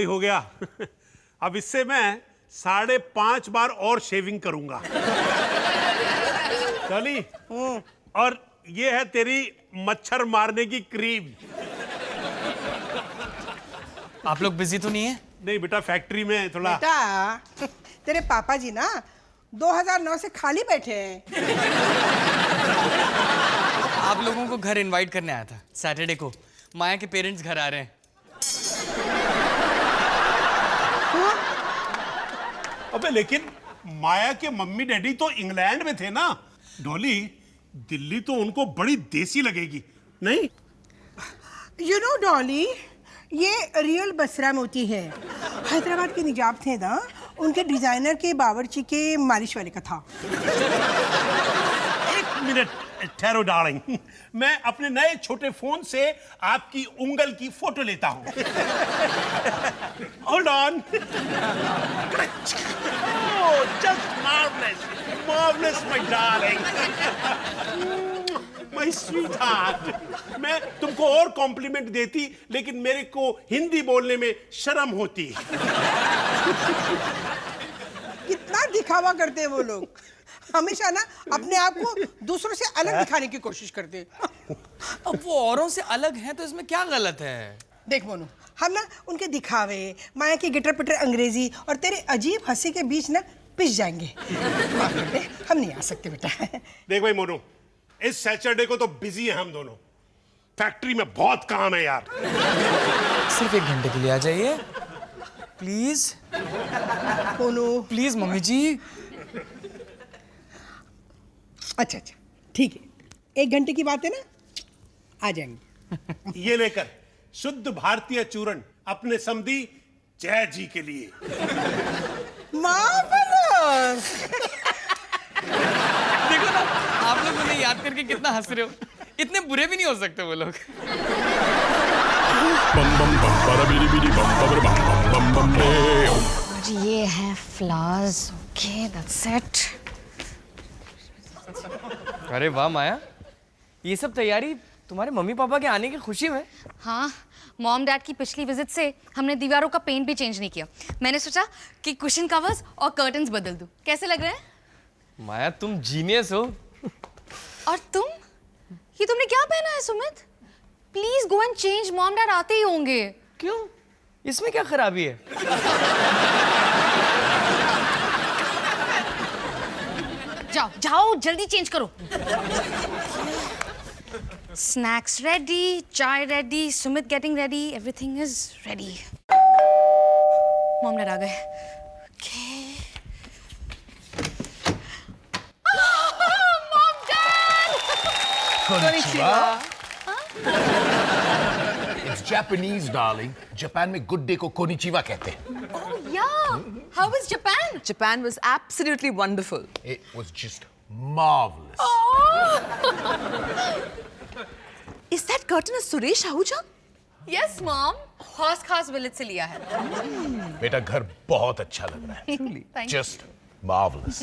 हो गया। अब इससे मैं 5.5 बार और शेविंग करूंगा। चली। और ये है तेरी मच्छर मारने की क्रीम। आप लोग बिजी तो नहीं है? नहीं बेटा, फैक्ट्री में थोड़ा। बेटा तेरे पापा जी ना 2009 से खाली बैठे हैं। आप लोगों को घर इनवाइट करने आया था सैटरडे को। माया के पेरेंट्स घर आ रहे हैं। अबे लेकिन माया के मम्मी डैडी तो इंग्लैंड में थे ना। डॉली, दिल्ली तो उनको बड़ी देसी लगेगी, नहीं? यू नो डॉली, ये रियल बसरा मोती है। हैदराबाद के निजाब थे ना, उनके डिजाइनर के बावर्ची के मालिश वाले का था। एक मिनट ठहरो डार्लिंग, मैं अपने नए छोटे फोन से आपकी उंगल की फोटो लेता हूं। Hold on. Just marvellous, marvellous my darling, my sweet heart. मैं तुमको और कॉम्प्लीमेंट देती, लेकिन मेरे को हिंदी बोलने में शर्म होती। कितना दिखावा करते हैं वो लोग। हमेशा ना अपने आप को दूसरों से अलग दिखाने की कोशिश करते हैं। अब वो औरों से अलग हैं तो इसमें क्या गलत है? देख मोनू, हम ना उनके दिखावे, माया की गिटर पिटर अंग्रेजी और तेरे अजीब हंसी के बीच ना पिस जाएंगे। हम नहीं आ सकते बेटा। देख भाई मोनू, इस सैटरडे को तो बिजी है हम दोनों। फैक्ट्री में बहुत काम है यार। सिर्फ 1 घंटे के लिए आ जाइए प्लीज। मोनू प्लीज मम्मी जी। अच्छा अच्छा ठीक है, 1 घंटे की बात है ना, आ जाएंगे। ये लेकर शुद्ध भारतीय चूर्ण अपने समधी जय जी के लिए। मार्वलस। देखो ना, आप लोग उन्हें याद करके कितना हंस रहे हो। इतने बुरे भी नहीं हो सकते वो लोग। और ये है फ्लावर्स। Okay, that's it. अरे वाह माया, ये सब तैयारी तुम्हारे मम्मी पापा के आने की खुशी में? हाँ, मॉम डैड की पिछली विजिट से हमने दीवारों का पेंट भी चेंज नहीं किया। मैंने सोचा कि कुशन कवर्स और कर्टन्स बदल दूं। कैसे लग रहे हैं? माया तुम जीनियस हो। और तुम, ये तुमने क्या पहना है Sumit? Please go and change, mom dad आते ही होंगे। क्यों, इसमें क्या खराबी है? जाओ जाओ, जल्दी चेंज करो। Snacks ready, chai ready, Sumit getting ready, everything is ready. Mom dad आ गए। Mom dad! Konnichiwa. It's Japanese, darling. Japan में गुड डे को कोनिचिवा कहते हैं। Oh yeah. How was Japan? Japan was absolutely wonderful. It was just marvelous. Is that curtain a Suresh Ahuja? Yes, mom. Horse खास village से लिया है। बेटा घर बहुत अच्छा लग रहा है। Thank you. Just marvelous.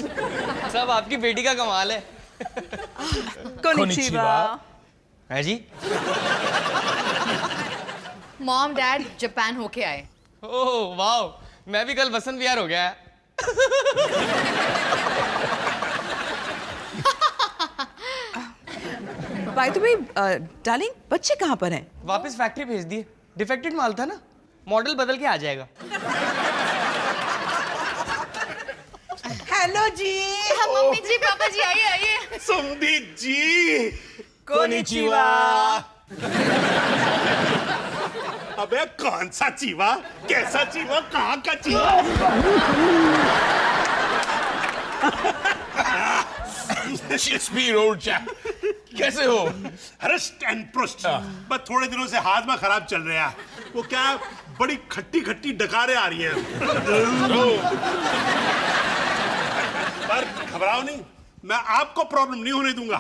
सब आपकी बेटी का कमाल है। Konnichiwa. है जी? मॉम डैड जापान होके आए। ओह वाह, मैं भी कल बसंत विहार हो गया है। By the way, darling, बच्चे कहाँ पर हैं? वापस फैक्ट्री भेज दिए। डिफेक्टेड माल था ना, मॉडल बदल के आ जाएगा। हेलो जी। हाँ, मम्मी जी, पापा जी, आइए आइए। समधी जी, Konnichiwa. अबे कौन सा चीवा, कैसा चीवा, कहाँ का चीवा? शेक्सपियर ओल्ड चैप, कैसे हो? हरस्ट एंड प्रुस्ट। बस थोड़े दिनों से हाजमा खराब चल रहा है। वो क्या, बड़ी खट्टी खट्टी डकारें आ रही हैं। पर घबराओ नहीं, मैं आपको प्रॉब्लम नहीं होने दूंगा।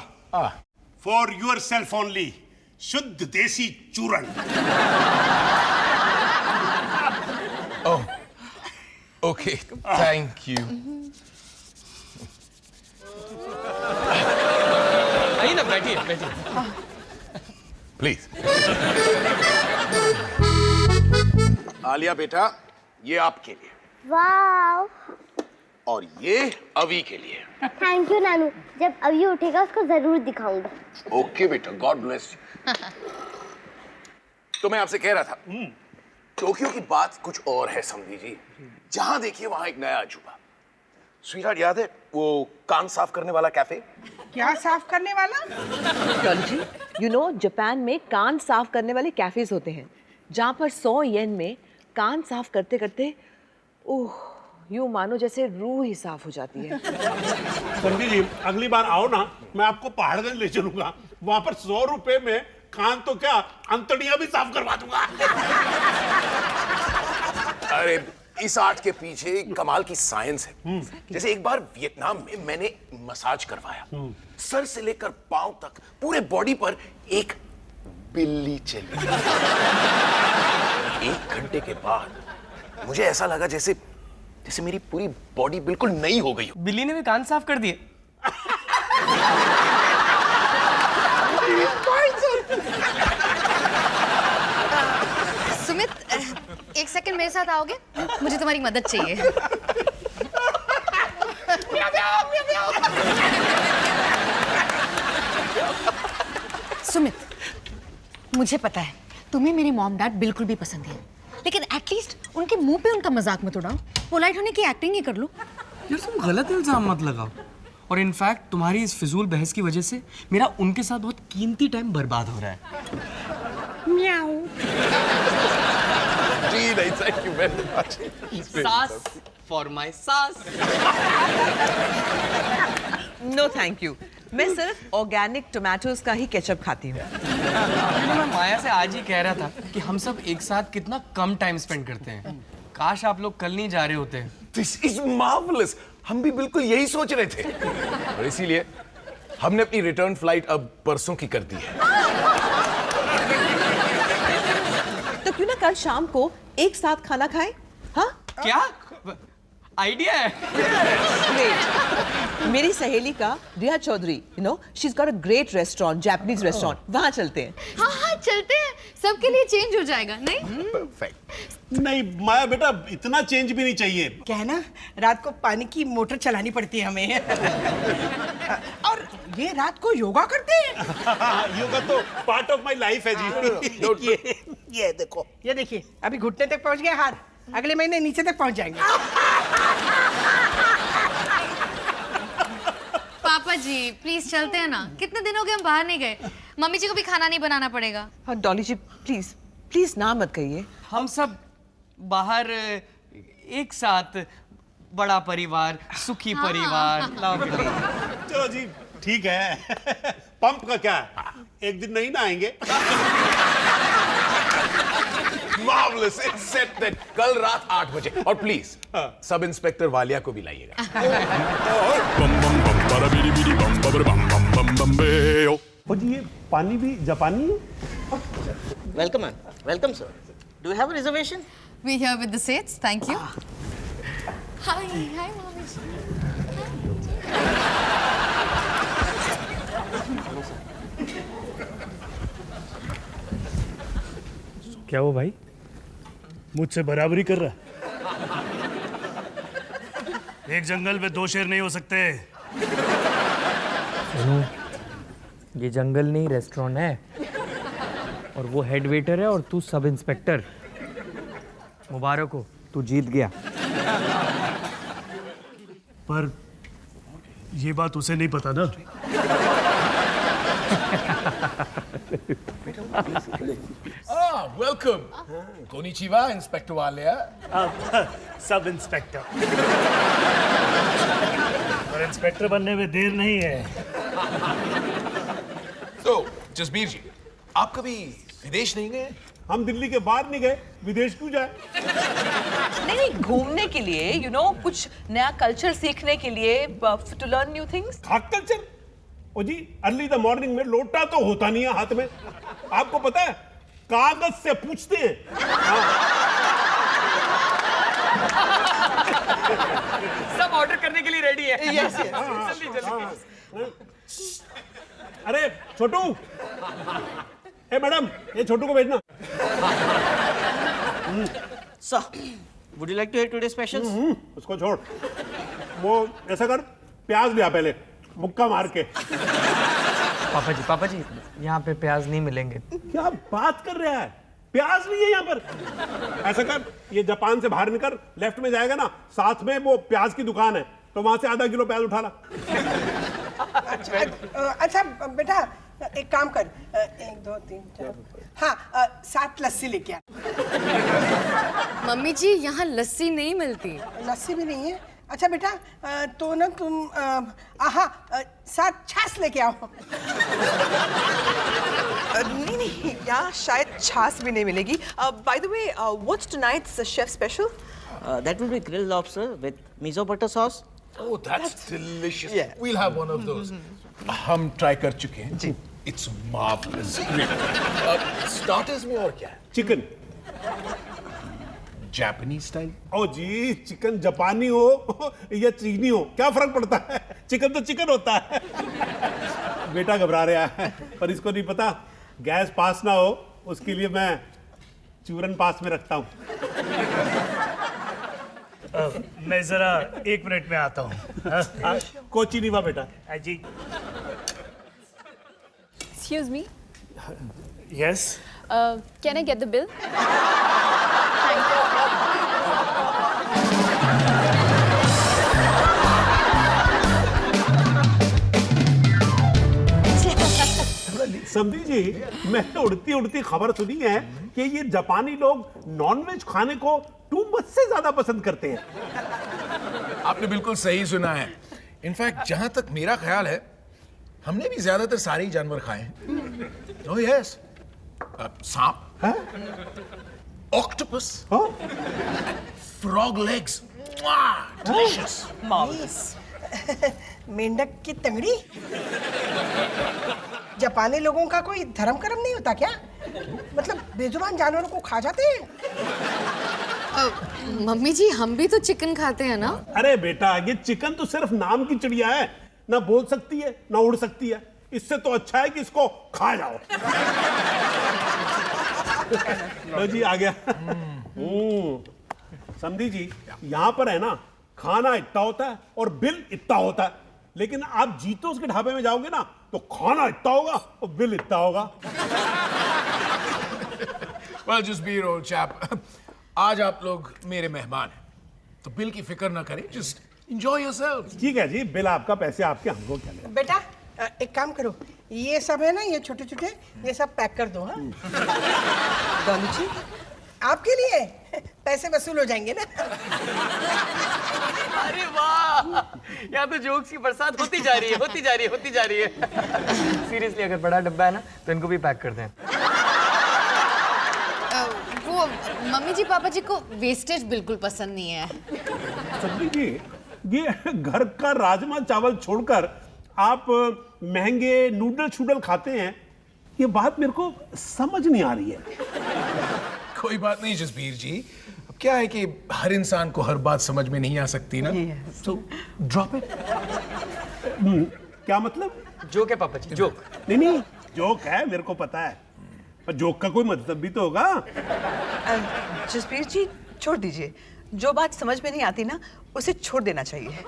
फॉर यूर सेल्फ ओनली, शुद्ध देसी चूरण। Oh, okay, thank you. आइए ना, बैठिए बैठिए। Please. आलिया बेटा, ये आपके लिए वाव। और ये अवी के लिए। थैंक यू नानू, जब अभी उठेगा उसको जरूर दिखाऊंगा। ओके बेटा, गॉड ब्लेस यू। तो मैं आपसे कह रहा था, टोक्यो की बात कुछ और है समझी जी। जहां देखिए वहां एक नया अजूबा। स्वीटहार्ट, याद है वो कान साफ करने वाला कैफे? क्या साफ करने वाला? डॉली जी, यू नो जापान में कान साफ करने वाले कैफेज होते हैं जहाँ पर 100 येन में कान साफ करते करते ओह यूं मानो जैसे रूह ही साफ हो जाती है। समझी जी, अगली बार आओ ना, मैं आपको पहाड़गंज ले चलूंगा। वहां पर 100 रुपए में कान तो क्या, अंतड़ियां भी साफ करवा दूंगा। अरे इस आर्ट के पीछे कमाल की साइंस है। जैसे एक बार वियतनाम में मैंने मसाज करवाया, सर से लेकर पांव तक पूरे बॉडी पर एक बिल्ली चली। 1 घंटे के बाद मुझे ऐसा लगा जैसे मेरी पूरी बॉडी बिल्कुल नई हो गई हो। बिल्ली ने भी कान साफ कर दिए। सुमित, एक सेकंड मेरे साथ आओगे? मुझे तुम्हारी मदद चाहिए। सुमित, मुझे पता है तुम्हें मेरे मॉम डैड बिल्कुल भी पसंद है, लेकिन एटलीस्ट उनके मुंह पे उनका मजाक मत उड़ाओ। पोलाइट होने की एक्टिंग ही कर लो। यार तुम गलत इल्जाम मत लगाओ। और इनफैक्ट तुम्हारी इस फिजूल बहस की वजह से मेरा उनके साथ बहुत कीमती टाइम बर्बाद हो रहा है। जी नहीं, थैंक यू वेरी मच। सास फॉर माय सास। नो थैंक यू, मैं सिर्फ ऑर्गेनिक टोमेटोज का ही केचप खाती हूँ। मैं माया से आज ही कह रहा था कि हम सब एक साथ कितना कम टाइम स्पेंड करते हैं। काश आप लोग कल नहीं जा रहे होते। This is marvellous. हम भी बिल्कुल यही सोच रहे थे और इसीलिए हमने अपनी रिटर्न फ्लाइट अब परसों की कर दी है। तो क्यों ना कल शाम को एक साथ खाना खाएं? हाँ? क्या आइडिया है? Great. मेरी सहेली का Riya Chaudhary, you know, she is got a great restaurant, Japanese restaurant, वहां चलते हैं। हाँ हाँ चलते हैं, सबके लिए चेंज हो जाएगा। नहीं परफेक्ट। नहीं माया बेटा, इतना चेंज भी नहीं चाहिए। क्या है ना, रात को पानी की मोटर चलानी पड़ती है हमें। और ये रात को योगा करते हैं। योगा तो पार्ट ऑफ माय लाइफ है जी। ये देखो, ये देखिए, अभी घुटने तक पहुंच गए हाथ, अगले महीने नीचे तक पहुंच जाएंगे। पापा जी प्लीज चलते हैं ना, कितने दिन हो गए हम बाहर नहीं गए। मम्मी जी को भी खाना नहीं बनाना पड़ेगा। हाँ डॉली जी, प्लीज प्लीज ना मत कहिए। हम सब बाहर एक साथ, बड़ा परिवार, सुखी परिवार। चलो जी ठीक है। पंप का क्या है, एक दिन नहीं ना आएंगे। Marvelous. It's set that कल रात 8 बजे। और प्लीज सब इंस्पेक्टर वालिया को भी लाइएगा। और जी ये पानी भी जापानी है? Welcome, ma'am. Welcome, sir. Do you have a reservation? We here with the Sates, thank you. Hi, hi, mommy. क्या वो भाई मुझसे बराबरी कर रहा? एक जंगल में 2 शेर नहीं हो सकते। सुनो, ये जंगल नहीं रेस्टोरेंट है, और वो हेड वेटर है और तू सब इंस्पेक्टर। मुबारक हो, तू जीत गया। पर ये बात उसे नहीं पता ना। Welcome. Konnichiwa inspector Walia. Sub inspector. और इंस्पेक्टर बनने में देर नहीं है। तो जसबीर जी, आप कभी विदेश नहीं गए? हम दिल्ली के बाहर नहीं गए, विदेश क्यों जाए? नहीं, घूमने के लिए, यू नो, कुछ नया कल्चर सीखने के लिए, टू लर्न न्यू थिंग्स। खाक कल्चर? ओ जी, अर्ली द मॉर्निंग में लोटा तो होता नहीं है हाथ में। आपको पता है, कागज से पूछते हैं। सब ऑर्डर करने के लिए रेडी है। यस जल्दी जल्दी। अरे छोटू, ए मैडम, ये छोटू को भेजना। Sir, Would you like to hear today's specials? उसको छोड़, वो ऐसा कर, प्याज लिया पहले, मुक्का मार के। पापा जी यहाँ पे प्याज नहीं मिलेंगे। क्या बात कर रहा है, प्याज नहीं है यहाँ पर। ऐसा कर, ये जापान से बाहर निकल, लेफ्ट में जाएगा ना, साथ में वो प्याज की दुकान है, तो वहां से आधा किलो प्याज उठा ला। अच्छा बेटा, एक काम कर, 1 2 3 4, हाँ 7 लस्सी लेके आ। मम्मी जी यहाँ लस्सी नहीं मिलती। लस्सी भी नहीं है? अच्छा बेटा, तो ना तुम 7 छाछ लेके आओ। नहीं, यहाँ शायद छाछ भी नहीं मिलेगी। By the way, what's tonight's chef special? That will be grilled lobster with miso butter sauce. Oh, that's delicious. Yeah. We'll have one of those. हम ट्राई कर चुके हैं जी। It's marvelous. Starters में और क्या है? चिकन। Japanese style? ओ जी, chicken जापानी हो या चीनी हो, क्या फर्क पड़ता है? चिकन तो चिकन होता है। बेटा घबरा रहा है, पर इसको नहीं पता गैस पास ना हो, उसके लिए मैं चूरन पास में रखता हूँ। मैं जरा 1 मिनट में आता हूँ। कोची नहीं हुआ बेटा। जी। Excuse me. Yes. Can I get the bill? समझी जी, मैंने उड़ती उड़ती खबर सुनी है कि ये जापानी लोग नॉनवेज खाने को टू मच से ज्यादा पसंद करते हैं। आपने बिल्कुल सही सुना है। इनफैक्ट जहां तक मेरा ख्याल है, हमने भी ज्यादातर सारे ही जानवर खाए हैं। Oh yes, सांप, ऑक्टोपस, फ्रॉग लेग्स, डिलीशियस। मेंढक की तंगड़ी। जापानी लोगों का कोई धर्म कर्म नहीं होता क्या? मतलब बेजुबान जानवरों को खा जाते हैं? मम्मी जी हम भी तो चिकन खाते हैं ना। अरे बेटा, ये चिकन तो सिर्फ नाम की चिड़िया है, ना बोल सकती है ना उड़ सकती है। इससे तो अच्छा है कि इसको खा जाओ। लो जी, आ गया। समझी जी, यहाँ पर है ना, खाना इतना होता है और बिल इतना होता है, लेकिन आप जीतोस के ढाबे में जाओगे ना, तो खाना इतना होगा और बिल इतना होगा। Well, just be your old chap. आज आप लोग मेरे मेहमान हैं, तो बिल की फिक्र ना करें, just enjoy yourself. ठीक है जी, बिल आपका, पैसे आपके, हमको क्या लेना। बेटा एक काम करो, ये सब है ना, ये छोटे छोटे, ये सब पैक कर दो। हाँ डॉली जी, आपके लिए पैसे वसूल हो जाएंगे ना। अरे वाह, यहाँ तो जोक्स की बरसात होती जा रही है। सीरियसली, अगर बड़ा डब्बा है ना, तो इनको भी पैक कर दें। वो मम्मी जी पापा जी को वेस्टेज बिल्कुल पसंद नहीं है। सब्जी जी, ये घर का राजमा चावल छोड़कर आप महंगे नूडल शूडल खाते हैं, ये बात मेरे को समझ नहीं आ रही है। कोई बात नहीं जसबीर जी, अब क्या है कि हर इंसान को हर बात समझ में नहीं आ सकती ना, तो ड्रॉप इट। क्या मतलब? जोक है पापा जी, जोक। नहीं, जोक है, मेरे को पता है, पर जोक का कोई मतलब भी तो होगा। जसबीर जी छोड़ दीजिए, जो बात समझ में नहीं आती ना, उसे छोड़ देना चाहिए।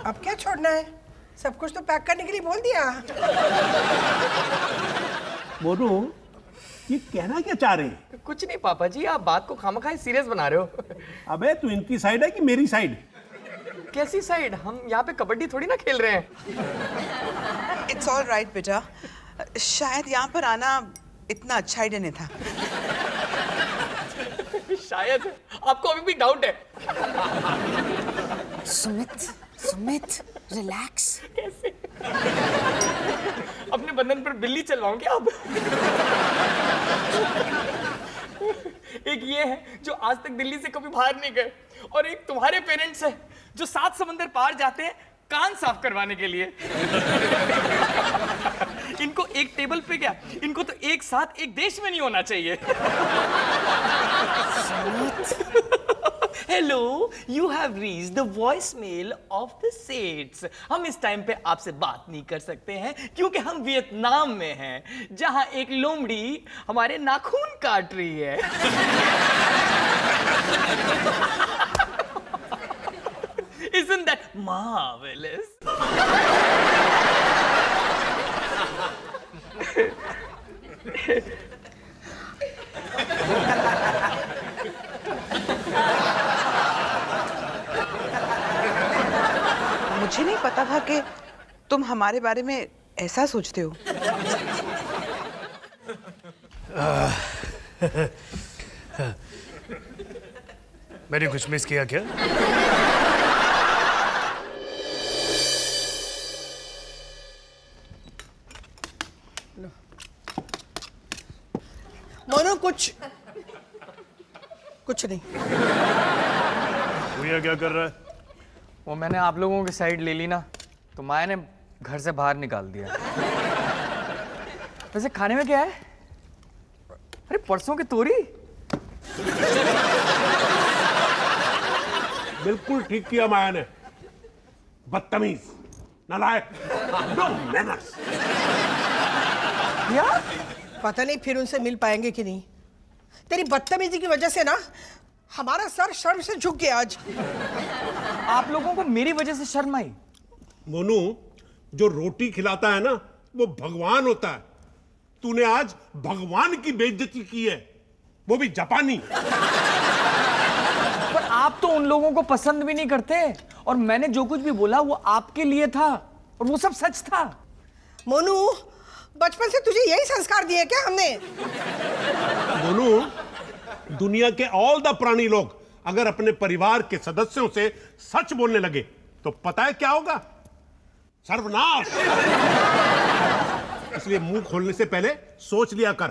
अब क्या छोड़ना है, सब कुछ तो पैक करने के लिए बोल दिया। मोनू, ये कहना क्या चाह रहे हैं? कुछ नहीं पापा जी, आप बात को खामखा सीरियस बना रहे हो। अबे तू इनकी साइड है कि मेरी साइड? कैसी साइड? हम यहाँ पे कबड्डी थोड़ी ना खेल रहे हैं। इट्स ऑल राइट बेटा, शायद यहाँ पर आना इतना अच्छा आइडिया नहीं था। शायद आपको अभी भी डाउट है। सुमित रिलैक्स। कैसे? अपने बंधन पर बिल्ली चलवाऊं क्या अब? एक ये है जो आज तक दिल्ली से कभी बाहर नहीं गए, और एक तुम्हारे पेरेंट्स है जो 7 समंदर पार जाते हैं कान साफ करवाने के लिए। इनको एक टेबल पे क्या, इनको तो एक साथ एक देश में नहीं होना चाहिए। Hello, you have reached the voicemail of the sets. हम इस टाइम पे आपसे बात नहीं कर सकते हैं क्योंकि हम वियतनाम में हैं, जहां एक लोमड़ी हमारे नाखून काट रही है। Isn't that marvelous? मुझे नहीं पता था कि तुम हमारे बारे में ऐसा सोचते हो। मैंने कुछ मिस किया क्या? मोनू कुछ नहीं। भैया क्या कर रहा है? वो मैंने आप लोगों की साइड ले ली ना, तो माया ने घर से बाहर निकाल दिया। वैसे खाने में क्या है? अरे परसों की तोरी। बिल्कुल ठीक किया माया ने। बदतमीज, नालायक, नो मैनर्स। क्या? पता नहीं फिर उनसे मिल पाएंगे कि नहीं। तेरी बदतमीजी की वजह से ना हमारा सर शर्म से झुक गया आज। आप लोगों को मेरी वजह से शर्म आई? मोनू, जो रोटी खिलाता है ना वो भगवान होता है। तूने आज भगवान की बेइज्जती की है, वो भी जापानी। पर आप तो उन लोगों को पसंद भी नहीं करते, और मैंने जो कुछ भी बोला वो आपके लिए था, और वो सब सच था। मोनू, बचपन से तुझे यही संस्कार दिए क्या हमने? मोनू, दुनिया के ऑल द प्राणी लोग अगर अपने परिवार के सदस्यों से सच बोलने लगे तो पता है क्या होगा? सर्वनाश। इसलिए मुंह खोलने से पहले सोच लिया कर।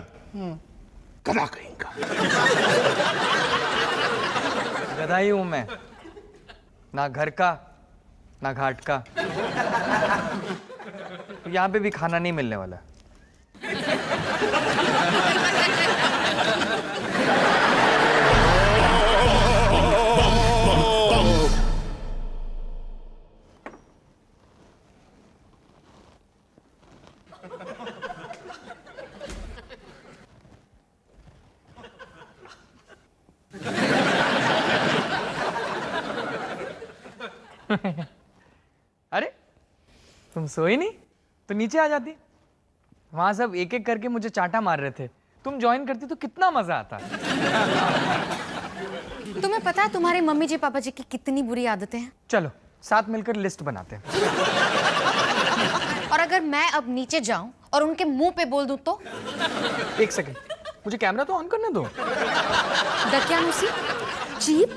गधा कहेंगा। गधा ही हूं मैं, ना घर का ना घाट का। तो यहां पे भी खाना नहीं मिलने वाला। अरे तुम सोई नहीं तो नीचे आ जाती। वहां सब एक एक करके मुझे चांटा मार रहे थे, तुम ज्वाइन करती तो कितना मजा आता। तुम्हें पता है तुम्हारे मम्मी जी पापा जी की कितनी बुरी आदतें हैं? चलो साथ मिलकर लिस्ट बनाते हैं। और अगर मैं अब नीचे जाऊं और उनके मुंह पे बोल दूं तो? एक सेकंड, मुझे कैमरा तो ऑन करने दो। दकियानुसी, चीप,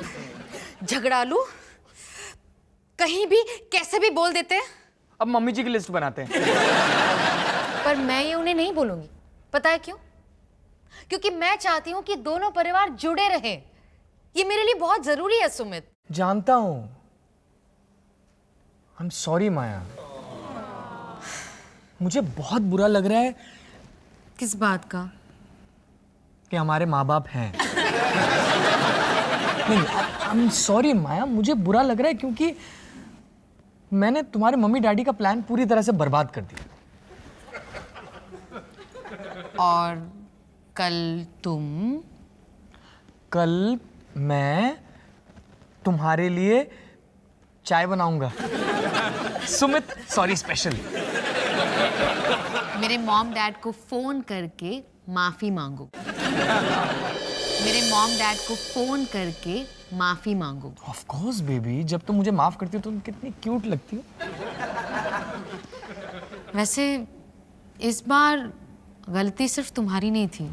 झगड़ालू, कहीं भी कैसे भी बोल देते हैं। अब मम्मी जी की लिस्ट बनाते हैं। पर मैं ये उन्हें नहीं बोलूंगी। पता है क्यों? क्योंकि मैं चाहती हूं कि दोनों परिवार जुड़े रहें। ये मेरे लिए बहुत जरूरी है सुमित। जानता हूं। आई एम सॉरी माया, मुझे बहुत बुरा लग रहा है। किस बात का? कि हमारे माँ बाप हैं। नहीं, आई एम सॉरी माया, मुझे बुरा लग रहा है क्योंकि मैंने तुम्हारे मम्मी डैडी का प्लान पूरी तरह से बर्बाद कर दिया। और कल मैं तुम्हारे लिए चाय बनाऊंगा। Sumit, sorry special. मेरे मॉम डैड को फोन करके माफी मांगो। मेरे मॉम डैड को फोन करके माफी मांगो। ऑफ कोर्स बेबी, जब तुम मुझे माफ करती हो तो तुम कितनी क्यूट लगती हो। वैसे इस बार गलती सिर्फ तुम्हारी नहीं थी।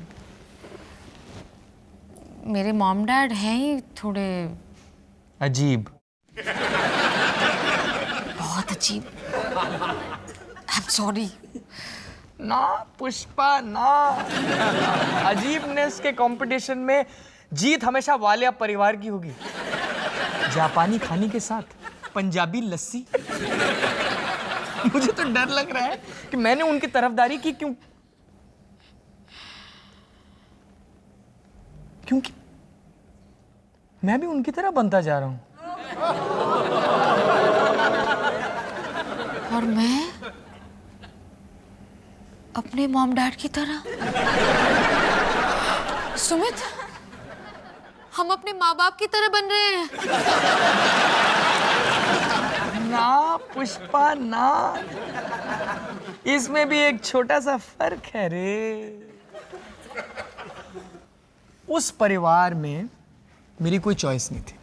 मेरे मॉम डैड हैं ही थोड़े अजीब। बहुत अजीब। I am sorry. ना पुष्पा ना। अजीबनेस के कंपटीशन में जीत हमेशा वालिया परिवार की होगी। जापानी खाने के साथ पंजाबी लस्सी। मुझे तो डर लग रहा है कि मैंने उनकी तरफदारी की क्योंकि मैं भी उनकी तरह बनता जा रहा हूं। और मैं अपने मॉम डैड की तरह। सुमित, हम अपने माँ बाप की तरह बन रहे हैं। ना पुष्पा ना, इसमें भी एक छोटा सा फर्क है रे। उस परिवार में मेरी कोई चॉइस नहीं थी,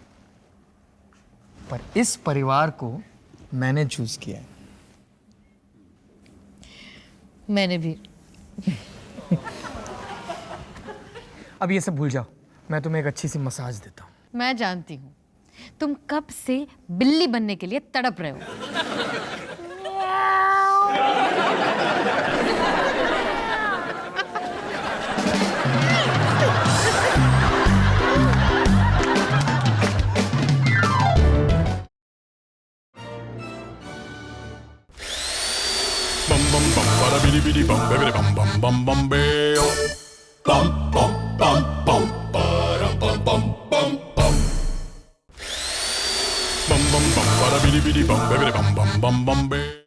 पर इस परिवार को मैंने चूज किया है। मैंने भी। अब ये सब भूल जाओ, मैं तुम्हें एक अच्छी सी मसाज देता हूँ। मैं जानती हूँ तुम कब से बिल्ली बनने के लिए तड़प रहे हो। bum bum bum bada bidi bidi bum bidi bum bum bum bum beo bum bum bum bum bada bum bum bum bum bum bum bum bada bidi bidi bum bidi bum bum bum bum beo